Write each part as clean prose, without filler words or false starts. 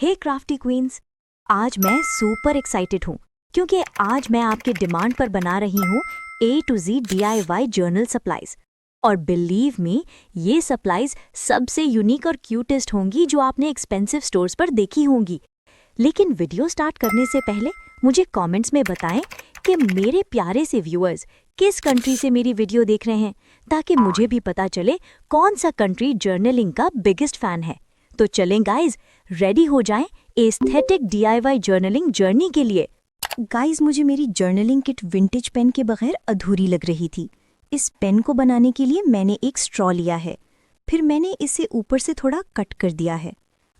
हे crafty queen's, आज मैं super excited हूँ क्योंकि आज मैं आपके डिमांड पर बना रही हूँ A to Z DIY journal supplies. और बिलीव मी, ये सप्लाईज सबसे यूनिक और क्यूटेस्ट होंगी जो आपने एक्सपेंसिव स्टोर्स पर देखी होंगी। लेकिन वीडियो स्टार्ट करने से पहले मुझे कमेंट्स में बताएं कि मेरे प्यारे से व्यूअर्स किस कंट्री से मेरी वीडियो देख रहे हैं, ताकि मुझे भी पता चले कौन सा कंट्री जर्नलिंग का बिगेस्ट फैन है। तो चलें गाइज, रेडी हो जाएं एस्थेटिक DIY जर्नलिंग जर्नी के लिए। गाइस, मुझे मेरी जर्नलिंग किट विंटेज पेन के बगैर अधूरी लग रही थी। इस पेन को बनाने के लिए मैंने एक स्ट्रॉ लिया है, फिर मैंने इसे ऊपर से थोड़ा कट कर दिया है।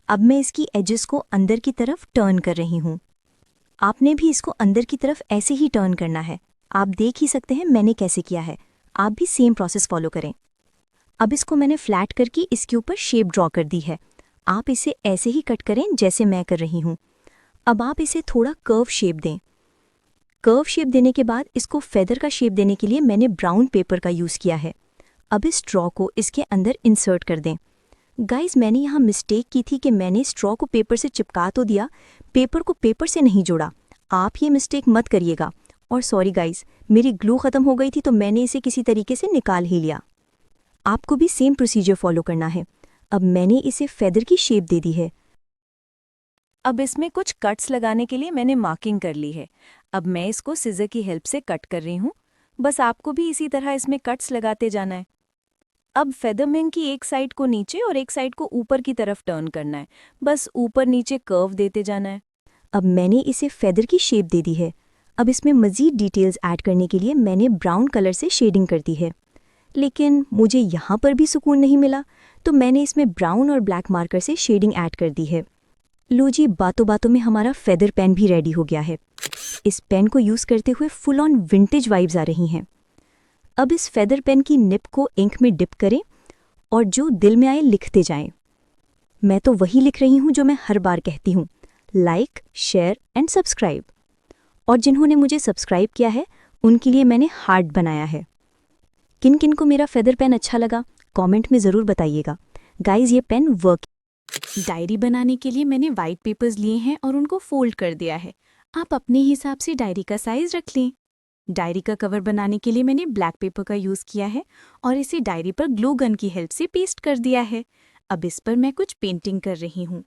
अब मैं इसकी एजेस को अंदर की तरफ टर्न कर रही हूँ। आपने भी इसको अंदर की तरफ ऐसे ही टर्न करना है। आप देख ही सकते हैं मैंने कैसे किया है, आप भी सेम प्रोसेस फॉलो करें। अब इसको मैंने फ्लैट करके इसके ऊपर शेप ड्रॉ कर दी है। आप इसे ऐसे ही कट करें जैसे मैं कर रही हूँ। अब आप इसे थोड़ा कर्व शेप दें। कर्व शेप देने के बाद इसको फेदर का शेप देने के लिए मैंने ब्राउन पेपर का यूज़ किया है। अब इस स्ट्रॉ को इसके अंदर इंसर्ट कर दें। गाइस, मैंने यहाँ मिस्टेक की थी कि मैंने स्ट्रॉ को पेपर से चिपका तो दिया, पेपर को पेपर से नहीं जोड़ा। आप ये मिस्टेक मत करिएगा। और सॉरी गाइस, मेरी ग्लू ख़त्म हो गई थी तो मैंने इसे किसी तरीके से निकाल ही लिया। आपको भी सेम प्रोसीजर फॉलो करना है। अब मैंने इसे फेदर की शेप दे दी है। अब इसमें कुछ कट्स लगाने के लिए मैंने मार्किंग कर ली है। अब मैं इसको सिजर की हेल्प से कट कर रही हूँ। बस आपको भी इसी तरह इसमें कट्स लगाते जाना है। अब फेदरमिंग की एक साइड को नीचे और एक साइड को ऊपर की तरफ टर्न करना है। बस ऊपर नीचे कर्व देते जाना है। अब मैंने इसे फेदर की शेप दे दी है। अब इसमें मज़ीद डिटेल्स ऐड करने के लिए मैंने ब्राउन कलर से शेडिंग कर दी है। लेकिन मुझे यहाँ पर भी सुकून नहीं मिला, तो मैंने इसमें ब्राउन और ब्लैक मार्कर से शेडिंग ऐड कर दी है। लो जी, बातों बातों में हमारा फेदर पेन भी रेडी हो गया है। इस पेन को यूज़ करते हुए फुल ऑन विंटेज वाइब्स आ रही हैं। अब इस फेदर पेन की निप को इंक में डिप करें और जो दिल में आए लिखते जाएं। मैं तो वही लिख रही हूँ जो मैं हर बार कहती हूँ, लाइक, शेयर एंड सब्सक्राइब। और जिन्होंने मुझे सब्सक्राइब किया है उनके लिए मैंने हार्ट बनाया है। किन किन को मेरा फेदर पेन अच्छा लगा कमेंट में ज़रूर बताइएगा। गाइस, ये पेन वर्क। डायरी बनाने के लिए मैंने वाइट पेपर्स लिए हैं और उनको फोल्ड कर दिया है। आप अपने हिसाब से डायरी का साइज रख लें। डायरी का कवर बनाने के लिए मैंने ब्लैक पेपर का यूज़ किया है और इसे डायरी पर ग्लू गन की हेल्प से पेस्ट कर दिया है। अब इस पर मैं कुछ पेंटिंग कर रही हूँ।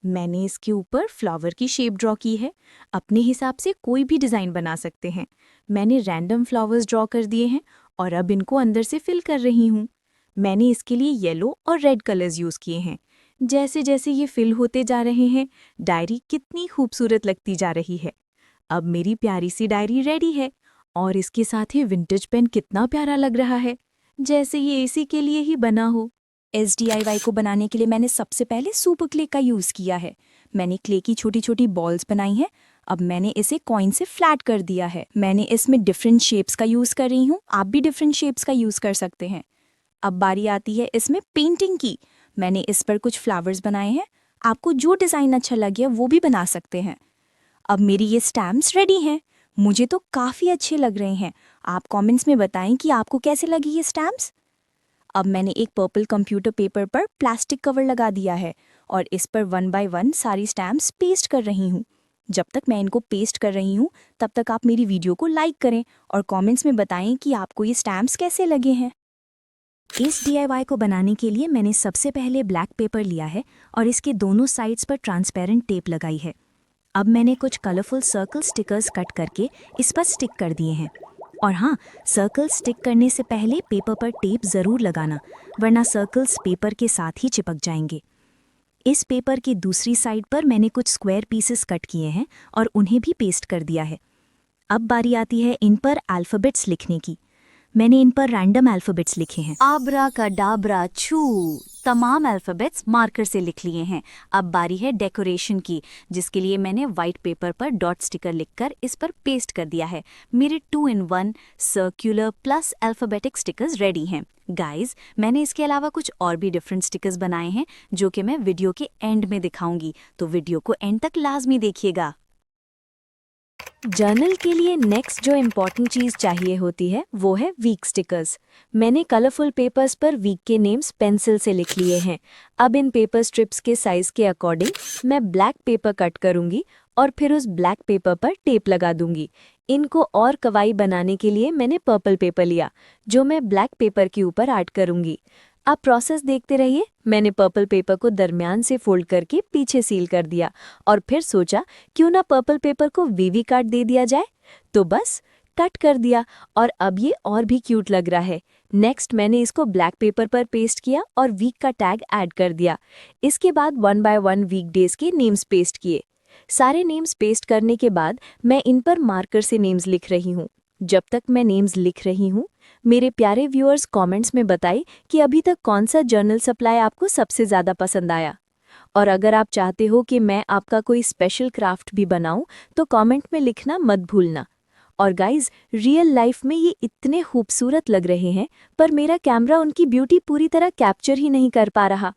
मैंने इसके ऊपर फ्लावर की शेप ड्रॉ की है। अपने हिसाब से कोई भी डिज़ाइन बना सकते हैं। मैंने रैंडम फ्लावर्स ड्रॉ कर दिए हैं और अब इनको अंदर से फिल कर रही हूँ। मैंने इसके लिए येलो और रेड कलर्स यूज़ किए हैं। जैसे जैसे ये फिल होते जा रहे हैं, डायरी कितनी खूबसूरत लगती जा रही है। अब मेरी प्यारी सी डायरी रेडी है और इसके साथ ही विंटेज पेन कितना प्यारा लग रहा है, जैसे ये इसी के लिए ही बना हो। इस DIY को बनाने के लिए मैंने सबसे पहले सुपर क्ले का यूज़ किया है। मैंने क्ले की छोटी छोटी बॉल्स बनाई हैं। अब मैंने इसे कॉइन से फ्लैट कर दिया है। मैंने इसमें डिफरेंट शेप्स का यूज़ कर रही हूँ। आप भी डिफरेंट शेप्स का यूज़ कर सकते हैं। अब बारी आती है इसमें पेंटिंग की। मैंने इस पर कुछ फ्लावर्स बनाए हैं। आपको जो डिज़ाइन अच्छा लगे वो भी बना सकते हैं। अब मेरी ये स्टैम्प्स रेडी हैं। मुझे तो काफ़ी अच्छे लग रहे हैं। आप कमेंट्स में बताएं कि आपको कैसे लगी ये स्टैम्प्स। अब मैंने एक पर्पल कंप्यूटर पेपर पर प्लास्टिक कवर लगा दिया है और इस पर 1 बाय 1 सारी स्टैम्प्स पेस्ट कर रही हूँ। जब तक मैं इनको पेस्ट कर रही हूँ तब तक आप मेरी वीडियो को लाइक करें और कमेंट्स में बताएं कि आपको ये स्टैम्प्स कैसे लगे हैं। इस DIY को बनाने के लिए मैंने सबसे पहले ब्लैक पेपर लिया है और इसके दोनों साइड्स पर ट्रांसपेरेंट टेप लगाई है। अब मैंने कुछ कलरफुल सर्कल स्टिकर्स कट करके इस पर स्टिक कर दिए हैं। और हाँ, सर्कल स्टिक करने से पहले पेपर पर टेप ज़रूर लगाना, वरना सर्कल्स पेपर के साथ ही चिपक जाएंगे। इस पेपर की दूसरी साइड पर मैंने कुछ स्क्वायर पीसेस कट किए हैं और उन्हें भी पेस्ट कर दिया है। अब बारी आती है इन पर अल्फ़ाबेट्स लिखने की। मैंने इन पर रैंडम अल्फ़ाबेट्स लिखे हैं। आब्रा का डाबरा छू, तमाम अल्फ़ाबेट्स मार्कर से लिख लिए हैं। अब बारी है डेकोरेशन की, जिसके लिए मैंने वाइट पेपर पर डॉट स्टिकर लिखकर इस पर पेस्ट कर दिया है। मेरे 2-in-1 circular plus alphabetic stickers ready हैं। गाइस, मैंने इसके अलावा कुछ और भी डिफरेंट स्टिकर्स बनाए हैं जो कि मैं वीडियो के एंड में दिखाऊंगी, तो वीडियो को एंड तक लाजमी देखिएगा। जर्नल के लिए नेक्स्ट जो इम्पॉर्टेंट चीज़ चाहिए होती है वो है वीक स्टिकर्स। मैंने कलरफुल पेपर्स पर वीक के नेम्स पेंसिल से लिख लिए हैं। अब इन पेपर स्ट्रिप्स के साइज़ के अकॉर्डिंग मैं ब्लैक पेपर कट करूंगी और फिर उस ब्लैक पेपर पर टेप लगा दूंगी। इनको और कवाई बनाने के लिए मैंने पर्पल पेपर लिया जो मैं ब्लैक पेपर के ऊपर ऐड करूंगी। आप प्रोसेस देखते रहिए। मैंने पर्पल पेपर को दरमियान से फोल्ड करके पीछे सील कर दिया और फिर सोचा क्यों ना पर्पल पेपर को वीवी काट दे दिया जाए, तो बस कट कर दिया और अब ये और भी क्यूट लग रहा है। नेक्स्ट मैंने इसको ब्लैक पेपर पर पेस्ट किया और वीक का टैग ऐड कर दिया। इसके बाद 1 बाय 1 वीक डेज के नेम्स पेस्ट किए। सारे नेम्स पेस्ट करने के बाद मैं इन पर मार्कर से नेम्स लिख रही हूँ। जब तक मैं नेम्स लिख रही हूँ मेरे प्यारे व्यूअर्स कमेंट्स में बताइए कि अभी तक कौन सा जर्नल सप्लाई आपको सबसे ज़्यादा पसंद आया। और अगर आप चाहते हो कि मैं आपका कोई स्पेशल क्राफ्ट भी बनाऊं तो कमेंट में लिखना मत भूलना। और गाइज, रियल लाइफ में ये इतने खूबसूरत लग रहे हैं पर मेरा कैमरा उनकी ब्यूटी पूरी तरह कैप्चर ही नहीं कर पा रहा।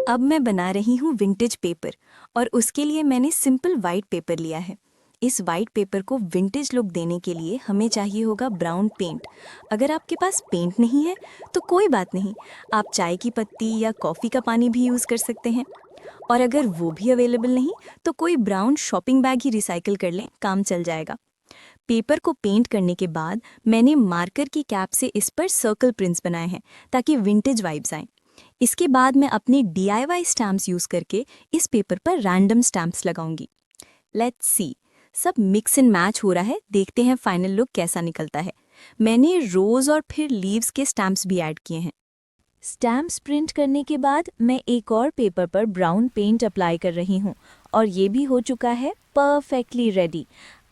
अब मैं बना रही हूँ विंटेज पेपर और उसके लिए मैंने सिंपल वाइट पेपर लिया है। इस वाइट पेपर को विंटेज लुक देने के लिए हमें चाहिए होगा ब्राउन पेंट। अगर आपके पास पेंट नहीं है तो कोई बात नहीं, आप चाय की पत्ती या कॉफ़ी का पानी भी यूज़ कर सकते हैं। और अगर वो भी अवेलेबल नहीं तो कोई ब्राउन शॉपिंग बैग ही रिसाइकिल कर लें, काम चल जाएगा। पेपर को पेंट करने के बाद मैंने मार्कर की कैप से इस पर सर्कल प्रिंट्स बनाए हैं ताकि विंटेज वाइब्स आएं। इसके बाद मैं अपने DIY स्टैम्प्स यूज़ करके इस पेपर पर रैंडम स्टैम्प्स लगाऊंगी। लेट्स सी, सब मिक्स एंड मैच हो रहा है, देखते हैं फाइनल लुक कैसा निकलता है। मैंने रोज़ और फिर लीव्स के स्टैम्प्स भी ऐड किए हैं। स्टैम्प्स प्रिंट करने के बाद मैं एक और पेपर पर ब्राउन पेंट अप्लाई कर रही हूँ और ये भी हो चुका है परफेक्टली रेडी।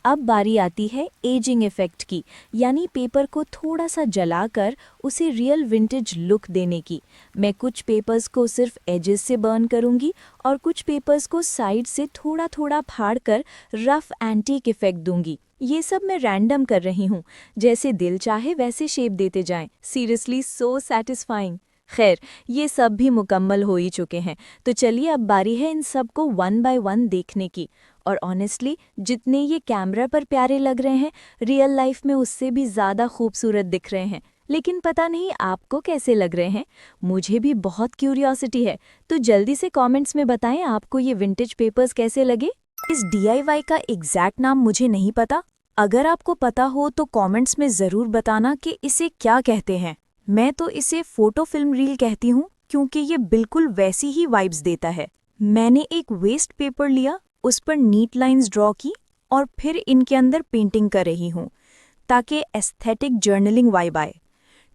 अब बारी आती है एजिंग इफ़ेक्ट की, यानी पेपर को थोड़ा सा जलाकर उसे रियल विंटेज लुक देने की। मैं कुछ पेपर्स को सिर्फ एजेस से बर्न करूँगी और कुछ पेपर्स को साइड से थोड़ा थोड़ा फाड़कर रफ एंटीक इफ़ेक्ट दूंगी। ये सब मैं रैंडम कर रही हूँ, जैसे दिल चाहे वैसे शेप देते जाएं। सीरियसली सो सैटिस्फाइंग। खैर, ये सब भी मुकम्मल हो ही चुके हैं, तो चलिए अब बारी है इन सब को 1 बाय 1 देखने की। और ऑनेस्टली जितने ये कैमरा पर प्यारे लग रहे हैं, रियल लाइफ में उससे भी ज़्यादा खूबसूरत दिख रहे हैं। लेकिन पता नहीं आपको कैसे लग रहे हैं, मुझे भी बहुत क्यूरियोसिटी है। तो जल्दी से कमेंट्स में बताएं आपको ये विंटेज पेपर्स कैसे लगे। इस DIY का एग्जैक्ट नाम मुझे नहीं पता, अगर आपको पता हो तो कमेंट्स में ज़रूर बताना कि इसे क्या कहते हैं। मैं तो इसे फोटो फिल्म रील कहती हूँ क्योंकि ये बिल्कुल वैसी ही वाइब्स देता है। मैंने एक वेस्ट पेपर लिया, उस पर नीट लाइंस ड्रॉ की और फिर इनके अंदर पेंटिंग कर रही हूँ ताकि एस्थेटिक जर्नलिंग वाइब आए।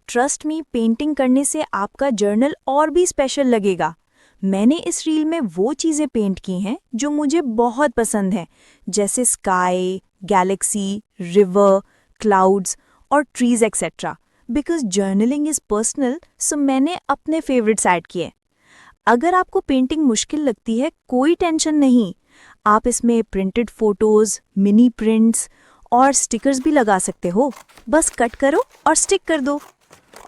ट्रस्ट मी, पेंटिंग करने से आपका जर्नल और भी स्पेशल लगेगा। मैंने इस रील में वो चीज़ें पेंट की हैं जो मुझे बहुत पसंद हैं, जैसे स्काई, गैलेक्सी, रिवर, क्लाउड्स और trees etcetera. Because journaling is personal, so मैंने अपने फेवरेट्स ऐड किए। अगर आपको पेंटिंग मुश्किल लगती है, कोई टेंशन नहीं, आप इसमें प्रिंटेड फोटोज़, मिनी प्रिंट्स और स्टिकर्स भी लगा सकते हो। बस कट करो और स्टिक कर दो।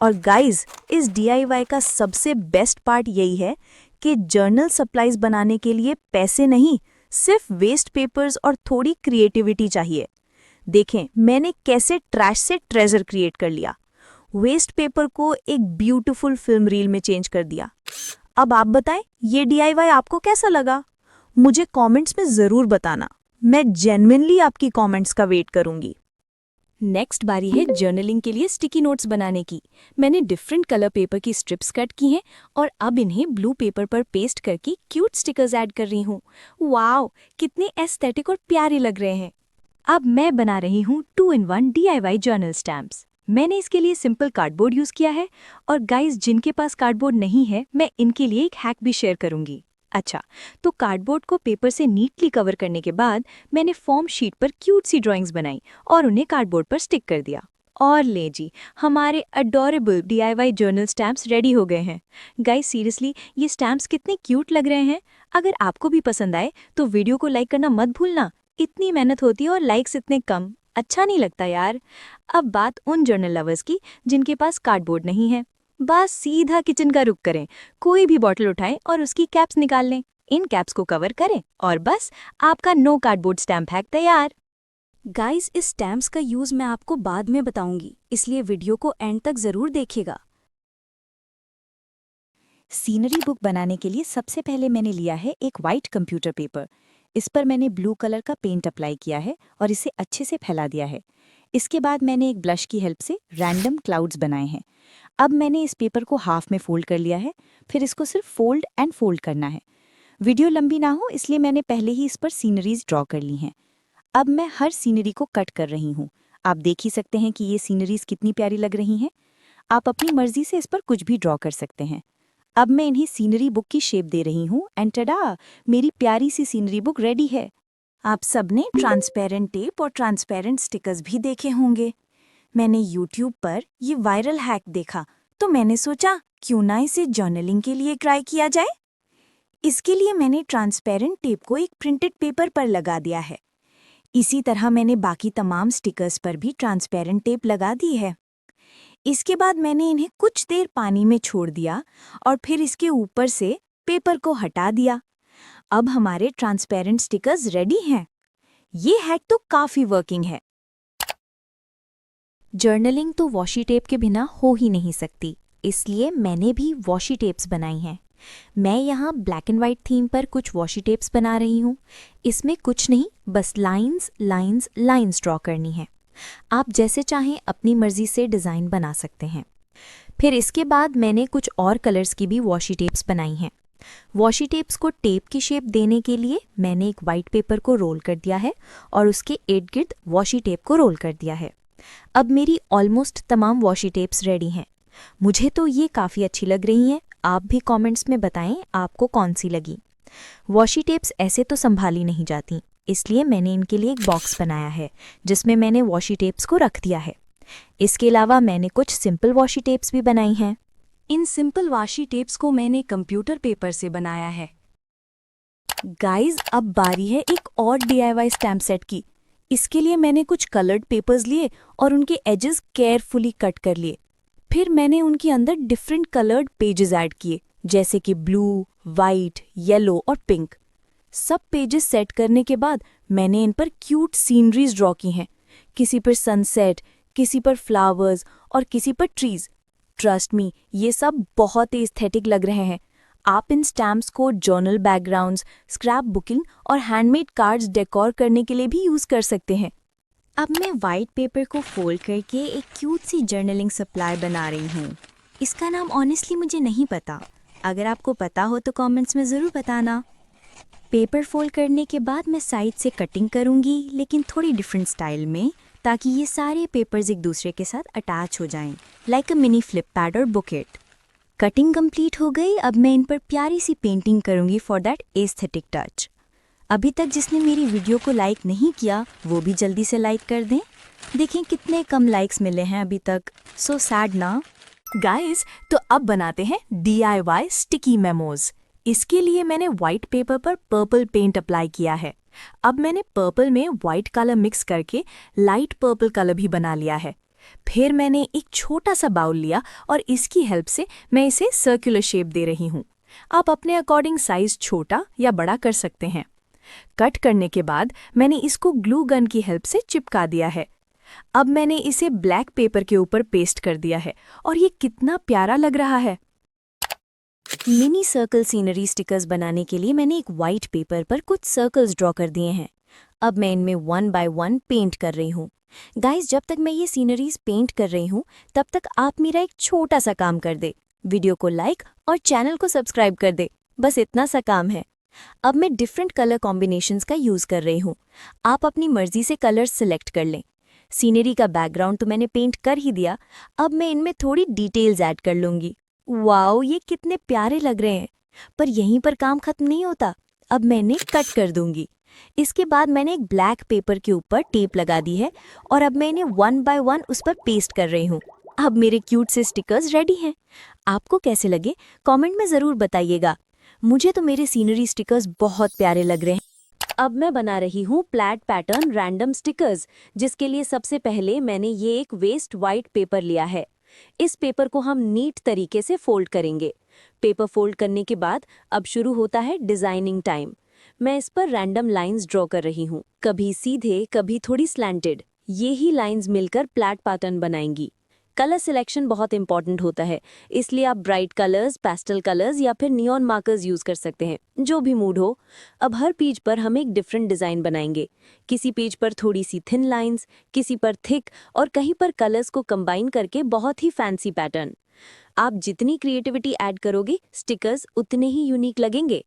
और गाइज, इस DIY का सबसे बेस्ट पार्ट यही है कि जर्नल सप्लाईज बनाने के लिए पैसे नहीं, सिर्फ वेस्ट पेपर्स और थोड़ी क्रिएटिविटी चाहिए। देखें मैंने कैसे ट्रैश से ट्रेजर क्रिएट कर लिया, वेस्ट पेपर को एक ब्यूटीफुल फिल्म रील में चेंज कर दिया। अब आप बताएं ये DIY आपको कैसा लगा? मुझे कमेंट्स में ज़रूर बताना, मैं जेन्युइनली आपकी कमेंट्स का वेट करूंगी। नेक्स्ट बारी है जर्नलिंग के लिए स्टिकी नोट्स बनाने की। मैंने डिफरेंट कलर पेपर की स्ट्रिप्स कट की हैं और अब इन्हें ब्लू पेपर पर पेस्ट करके क्यूट स्टिकर्स ऐड कर रही हूँ। वाओ, कितने एस्थेटिक और प्यारे लग रहे हैं। अब मैं बना रही हूँ 2-in-1 DIY जर्नल स्टैम्प्स। मैंने इसके लिए सिंपल कार्डबोर्ड यूज़ किया है और गाइस जिनके पास कार्डबोर्ड नहीं है, मैं इनके लिए एक हैक भी शेयर करूंगी। अच्छा, तो कार्डबोर्ड को पेपर से नीटली कवर करने के बाद मैंने फॉर्म शीट पर क्यूट सी ड्राइंग्स बनाई और उन्हें कार्डबोर्ड पर स्टिक कर दिया। और ले जी, हमारे adorable DIY journal stamps ready हो गए हैं। गाइस सीरियसली ये स्टैम्प्स कितने क्यूट लग रहे हैं। अगर आपको भी पसंद आए तो वीडियो को लाइक करना मत भूलना। इतनी मेहनत होती है और लाइक्स इतने कम, अच्छा नहीं लगता यार। अब बात उन जर्नल लवर्स की जिनके पास कार्डबोर्ड नहीं है। बस सीधा किचन का रुख करें, कोई भी बॉटल उठाएं और उसकी कैप्स निकाल लें। इन कैप्स को कवर करें और बस आपका नो कार्डबोर्ड स्टैम्प हैक तैयार। गाइस, इस स्टैम्प्स का यूज़ मैं आपको बाद में बताऊंगी, इसलिए वीडियो को एंड तक ज़रूर देखिएगा। सीनरी बुक बनाने के लिए सबसे पहले मैंने लिया है एक वाइट कंप्यूटर पेपर। इस पर मैंने ब्लू कलर का पेंट अप्लाई किया है और इसे अच्छे से फैला दिया है। इसके बाद मैंने एक ब्लश की हेल्प से रैंडम क्लाउड्स बनाए हैं। अब मैंने इस पेपर को हाफ में फोल्ड कर लिया है, फिर इसको सिर्फ फोल्ड एंड फोल्ड करना है। वीडियो लंबी ना हो इसलिए मैंने पहले ही इस पर सीनरीज ड्रॉ कर ली हैं। अब मैं हर सीनरी को कट कर रही हूँ। आप देख ही सकते हैं कि ये सीनरीज कितनी प्यारी लग रही हैं। आप अपनी मर्जी से इस पर कुछ भी ड्रॉ कर सकते हैं। अब मैं इन्हें सीनरी बुक की शेप दे रही हूँ एंड टडा, मेरी प्यारी सी सीनरी बुक रेडी है। आप सबने ट्रांसपेरेंट टेप और ट्रांसपेरेंट स्टिकर्स भी देखे होंगे। मैंने यूट्यूब पर ये वायरल हैक देखा, तो मैंने सोचा क्यों ना इसे जर्नलिंग के लिए ट्राई किया जाए। इसके लिए मैंने ट्रांसपेरेंट टेप को एक प्रिंटेड पेपर पर लगा दिया है। इसी तरह मैंने बाकी तमाम स्टिकर्स पर भी ट्रांसपेरेंट टेप लगा दी है। इसके बाद मैंने इन्हें कुछ देर पानी में छोड़ दिया और फिर इसके ऊपर से पेपर को हटा दिया। अब हमारे ट्रांसपेरेंट स्टिकर्स रेडी हैं। ये हैक तो काफी वर्किंग है। जर्नलिंग तो वॉशी टेप के बिना हो ही नहीं सकती, इसलिए मैंने भी वॉशी टेप्स बनाई हैं। मैं यहाँ ब्लैक एंड वाइट थीम पर कुछ वॉशी टेप्स बना रही हूँ। इसमें कुछ नहीं, बस लाइंस लाइंस लाइंस ड्रॉ करनी है। आप जैसे चाहें अपनी मर्जी से डिज़ाइन बना सकते हैं। फिर इसके बाद मैंने कुछ और कलर्स की भी वॉशी टेप्स बनाई हैं। वॉशी टेप्स को टेप की शेप देने के लिए मैंने एक वाइट पेपर को रोल कर दिया है और उसके इर्द गिर्द वॉशी टेप को रोल कर दिया है। अब मेरी ऑलमोस्ट तमाम वॉशी टेप्स रेडी हैं। मुझे तो ये काफ़ी अच्छी लग रही हैं। आप भी कमेंट्स में बताएं आपको कौन सी लगी। वॉशी टेप्स ऐसे तो संभाली नहीं जाती, इसलिए मैंने इनके लिए एक बॉक्स बनाया है जिसमें मैंने वॉशी टेप्स को रख दिया है। इसके अलावा मैंने कुछ सिंपल वॉशी टेप्स भी बनाई हैं। इन सिंपल वॉशी टेप्स को मैंने कंप्यूटर पेपर से बनाया है। गाइस, अब बारी है एक और DIY स्टैम्प सेट की। इसके लिए मैंने कुछ कलर्ड पेपर्स लिए और उनके एजेस केयरफुली कट कर लिए। फिर मैंने उनके अंदर डिफरेंट कलर्ड पेजेस ऐड किए, जैसे कि ब्लू, वाइट, येलो और पिंक। सब पेजेस सेट करने के बाद मैंने इन पर क्यूट सीनरीज ड्रॉ की हैं। किसी पर सनसेट, किसी पर फ्लावर्स और किसी पर ट्रीज। ट्रस्ट मी, ये सब बहुत ही एस्थेटिक लग रहे हैं। आप इन स्टैम्प्स को जर्नल बैकग्राउंड्स, स्क्रैप बुकिंग और हैंडमेड कार्ड्स डेकोर करने के लिए भी यूज़ कर सकते हैं। अब मैं वाइट पेपर को फोल्ड करके एक क्यूट सी जर्नलिंग सप्लाई बना रही हूँ। इसका नाम ऑनेस्टली मुझे नहीं पता। अगर आपको पता हो तो कमेंट्स में ज़रूर बताना। पेपर फोल्ड करने के बाद मैं साइड से कटिंग करूँगी, लेकिन थोड़ी डिफरेंट स्टाइल में, ताकि ये सारे पेपर्स एक दूसरे के साथ अटैच हो जाएं, like a mini flip pad और बुकेट। कटिंग कंप्लीट हो गई। अब मैं इन पर प्यारी सी पेंटिंग करूँगी फॉर दैट एस्थेटिक टच। अभी तक जिसने मेरी वीडियो को लाइक नहीं किया वो भी जल्दी से लाइक कर दें। देखें कितने कम लाइक्स मिले हैं अभी तक। सो सैड ना। गाइस, तो अब बनाते हैं DIY स्टिकी मेमोज। इसके लिए मैंने वाइट पेपर पर पर्पल पेंट अप्लाई किया है। अब मैंने पर्पल में वाइट कलर मिक्स करके लाइट पर्पल कलर भी बना लिया है। फिर मैंने एक छोटा सा बाउल लिया और इसकी हेल्प से मैं इसे सर्कुलर शेप दे रही हूँ। आप अपने अकॉर्डिंग साइज छोटा या बड़ा कर सकते हैं। कट करने के बाद मैंने इसको ग्लू गन की हेल्प से चिपका दिया है। अब मैंने इसे ब्लैक पेपर के ऊपर पेस्ट कर दिया है और ये कितना प्यारा लग रहा है। मिनी सर्कल सीनरी स्टिकर्स बनाने के लिए मैंने एक वाइट पेपर पर कुछ सर्कल्स ड्रॉ कर दिए हैं। अब मैं इनमें 1 बाय 1 पेंट कर रही हूँ। गाइस, जब तक मैं ये सीनरीज पेंट कर रही हूँ तब तक आप मेरा एक छोटा सा काम कर दे। वीडियो को लाइक और चैनल को सब्सक्राइब कर दे। बस इतना सा काम है। अब मैं डिफरेंट कलर कॉम्बिनेशंस का यूज़ कर रही हूँ। आप अपनी मर्जी से कलर्स सिलेक्ट कर लें। सीनरी का बैकग्राउंड तो मैंने पेंट कर ही दिया। अब मैं इनमें थोड़ी डिटेल्स ऐड कर लूँगी। वाओ, ये कितने प्यारे लग रहे हैं। पर यहीं पर काम खत्म नहीं होता। अब मैं इन्हें कट कर दूंगी। इसके बाद मैंने एक ब्लैक पेपर के ऊपर टेप लगा दी है और अब मैं इन्हें 1 बाय 1 उस पर पेस्ट कर रही हूँ। अब मेरे क्यूट से स्टिकर्स रेडी हैं। आपको कैसे लगे कमेंट में ज़रूर बताइएगा। मुझे तो मेरे सीनरी स्टिकर्स बहुत प्यारे लग रहे हैं। अब मैं बना रही हूँ प्लैट पैटर्न रैंडम स्टिकर्स, जिसके लिए सबसे पहले मैंने ये एक वेस्ट वाइट पेपर लिया है। इस पेपर को हम नीट तरीके से फोल्ड करेंगे। पेपर फोल्ड करने के बाद अब शुरू होता है डिज़ाइनिंग टाइम। मैं इस पर रैंडम लाइंस ड्रॉ कर रही हूँ, कभी सीधे कभी थोड़ी स्लैंटेड। ये ही लाइंस मिलकर फ्लैट पैटर्न बनाएंगी। कलर सिलेक्शन बहुत इंपॉर्टेंट होता है, इसलिए आप ब्राइट कलर्स, पेस्टल कलर्स या फिर नियॉन मार्कर्स यूज कर सकते हैं, जो भी मूड हो। अब हर पेज पर हम एक डिफरेंट डिजाइन बनाएंगे। किसी पेज पर थोड़ी सी थिन लाइंस, किसी पर थिक और कहीं पर कलर्स को कंबाइन करके बहुत ही फैंसी पैटर्न। आप जितनी क्रिएटिविटी ऐड करोगे, स्टिकर्स उतने ही यूनिक लगेंगे।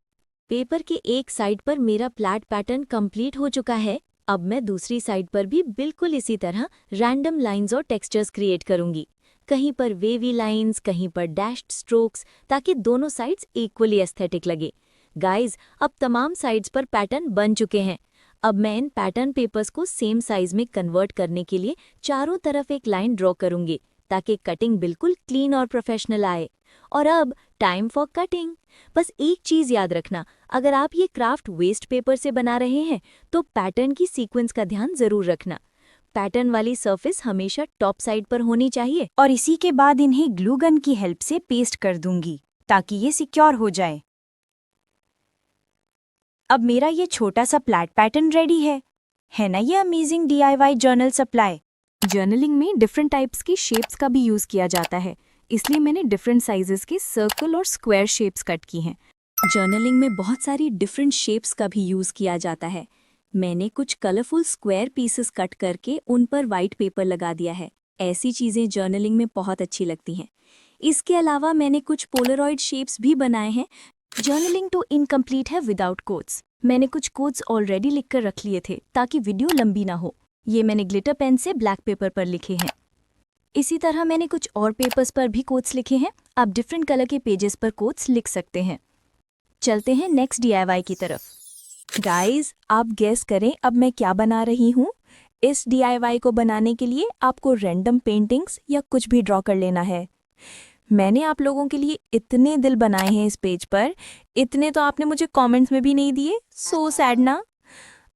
पेपर के एक साइड पर मेरा फ्लैट पैटर्न कंप्लीट हो चुका है। अब मैं दूसरी साइड पर भी बिल्कुल इसी तरह रैंडम लाइंस और टेक्सचर्स क्रिएट करूंगी। कहीं पर वेवी लाइंस, कहीं पर डैश्ड स्ट्रोक्स, ताकि दोनों साइड्स इक्वली एस्थेटिक लगे। गाइस, अब तमाम साइड्स पर पैटर्न बन चुके हैं। अब मैं इन पैटर्न पेपर्स को सेम साइज में कन्वर्ट करने के लिए चारों तरफ एक लाइन ड्रॉ करूंगी, ताकि कटिंग बिल्कुल क्लीन और प्रोफेशनल आए। और अब टाइम फॉर कटिंग। बस एक चीज याद रखना, अगर आप ये क्राफ्ट वेस्ट पेपर से बना रहे हैं तो पैटर्न की सीक्वेंस का ध्यान जरूर रखना। पैटर्न वाली सरफेस हमेशा टॉप साइड पर होनी चाहिए। और इसी के बाद इन्हें ग्लू गन की हेल्प से पेस्ट कर दूंगी ताकि ये सिक्योर हो जाए। अब मेरा ये छोटा सा फ्लैट पैटर्न रेडी है ना ये amazing DIY journal supply. Journaling में डिफरेंट टाइप्स की शेप्स का भी यूज किया जाता है, इसलिए मैंने डिफरेंट साइजेस के सर्कल और स्क्वायर शेप्स कट की हैं। जर्नलिंग में बहुत सारी डिफरेंट शेप्स का भी यूज किया जाता है। मैंने कुछ कलरफुल स्क्वायर पीसेस कट करके उन पर वाइट पेपर लगा दिया है। ऐसी चीजें जर्नलिंग में बहुत अच्छी लगती हैं। इसके अलावा मैंने कुछ पोलरॉइड शेप्स भी बनाए हैं। जर्नलिंग तो इनकम्प्लीट है विदाउट कोट्स। मैंने कुछ कोट्स ऑलरेडी लिखकर रख लिए थे ताकि वीडियो लंबी ना हो। ये मैंने ग्लिटर पेन से ब्लैक पेपर पर लिखे हैं। इसी तरह मैंने कुछ और पेपर्स पर भी कोट्स लिखे हैं। आप डिफरेंट कलर के पेजेस पर कोट्स लिख सकते हैं। चलते हैं नेक्स्ट DIY की तरफ। गाइस, आप गेस करें अब मैं क्या बना रही हूँ। इस DIY को बनाने के लिए आपको रैंडम पेंटिंग्स या कुछ भी ड्रॉ कर लेना है। मैंने आप लोगों के लिए इतने दिल बनाए हैं इस पेज पर, इतने तो आपने मुझे कमेंट्स में भी नहीं दिए। सो सैड ना।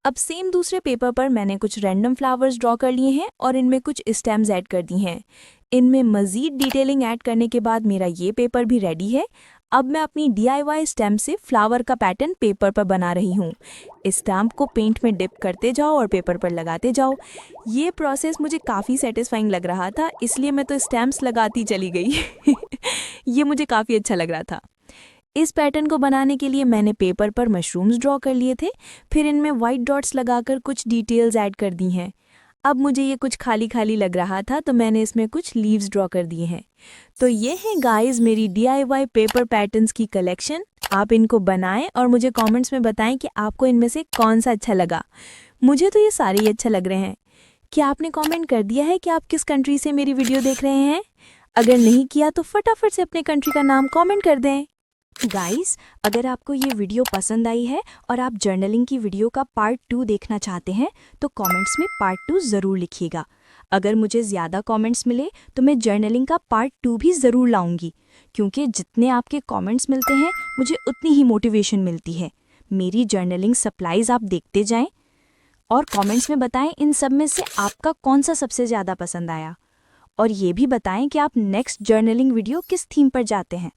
अब सेम दूसरे पेपर पर मैंने कुछ रैंडम फ्लावर्स ड्रॉ कर लिए हैं और इनमें कुछ स्टेम्स ऐड कर दी हैं। इनमें मज़ीद डिटेलिंग ऐड करने के बाद मेरा ये पेपर भी रेडी है। अब मैं अपनी DIY स्टैम्प से फ्लावर का पैटर्न पेपर पर बना रही हूँ। इस स्टैम्प को पेंट में डिप करते जाओ और पेपर पर लगाते जाओ। ये प्रोसेस मुझे काफ़ी सेटिस्फाइंग लग रहा था, इसलिए मैं तो स्टैम्प्स लगाती चली गई। ये मुझे काफ़ी अच्छा लग रहा था। इस पैटर्न को बनाने के लिए मैंने पेपर पर मशरूम्स ड्रॉ कर लिए थे, फिर इनमें वाइट डॉट्स लगाकर कुछ डिटेल्स ऐड कर दी हैं। अब मुझे ये कुछ खाली खाली लग रहा था तो मैंने इसमें कुछ लीव्स ड्रॉ कर दिए हैं। तो ये है गाइस मेरी DIY पेपर पैटर्न्स की कलेक्शन। आप इनको बनाएं और मुझे कमेंट्स में बताएं कि आपको इनमें से कौन सा अच्छा लगा। मुझे तो ये सारे ही अच्छे लग रहे हैं। क्या आपने कमेंट कर दिया है कि आप किस कंट्री से मेरी वीडियो देख रहे हैं? अगर नहीं किया तो फटाफट से अपने कंट्री का नाम कमेंट कर दें। गाइस, अगर आपको ये वीडियो पसंद आई है और आप जर्नलिंग की वीडियो का पार्ट 2 देखना चाहते हैं तो कमेंट्स में पार्ट 2 ज़रूर लिखिएगा। अगर मुझे ज़्यादा कमेंट्स मिले तो मैं जर्नलिंग का पार्ट 2 भी ज़रूर लाऊंगी, क्योंकि जितने आपके कमेंट्स मिलते हैं मुझे उतनी ही मोटिवेशन मिलती है। मेरी जर्नलिंग सप्लाईज़ आप देखते जाएं और कमेंट्स में बताएं इन सब में से आपका कौन सा सबसे ज़्यादा पसंद आया, और ये भी बताएं कि आप नेक्स्ट जर्नलिंग वीडियो किस थीम पर जाते हैं।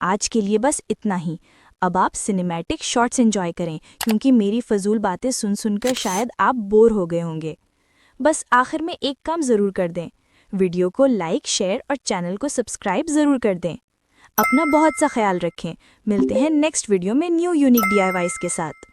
आज के लिए बस इतना ही। अब आप सिनेमैटिक शॉट्स एंजॉय करें, क्योंकि मेरी फजूल बातें सुन सुनकर शायद आप बोर हो गए होंगे। बस आखिर में एक काम ज़रूर कर दें, वीडियो को लाइक, शेयर और चैनल को सब्सक्राइब ज़रूर कर दें। अपना बहुत सा ख्याल रखें। मिलते हैं नेक्स्ट वीडियो में न्यू यूनिक DIYs के साथ।